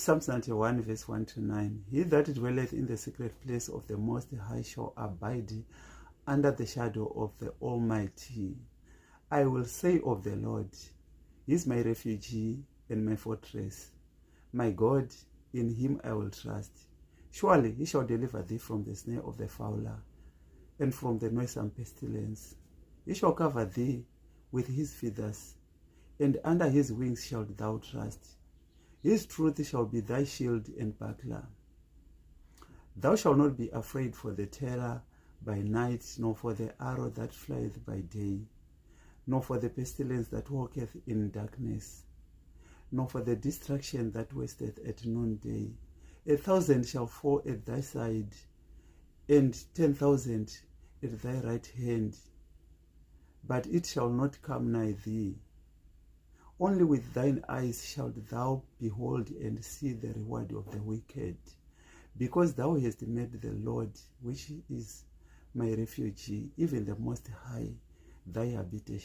Psalms 91 verse 1 to 9. He that dwelleth in the secret place of the Most High shall abide under the shadow of the Almighty. I will say of the Lord, He is my refuge and my fortress. My God, in Him I will trust. Surely He shall deliver thee from the snare of the fowler and from the noisome pestilence. He shall cover thee with His feathers, and under His wings shalt thou trust. His truth shall be thy shield and buckler. Thou shalt not be afraid for the terror by night, nor for the arrow that flieth by day, nor for the pestilence that walketh in darkness, nor for the destruction that wasteth at noonday. 1,000 shall fall at thy side, and 10,000 at thy right hand, but it shall not come nigh thee. Only with thine eyes shalt thou behold and see the reward of the wicked, because thou hast made the Lord, which is my refuge, even the Most High, thy habitation.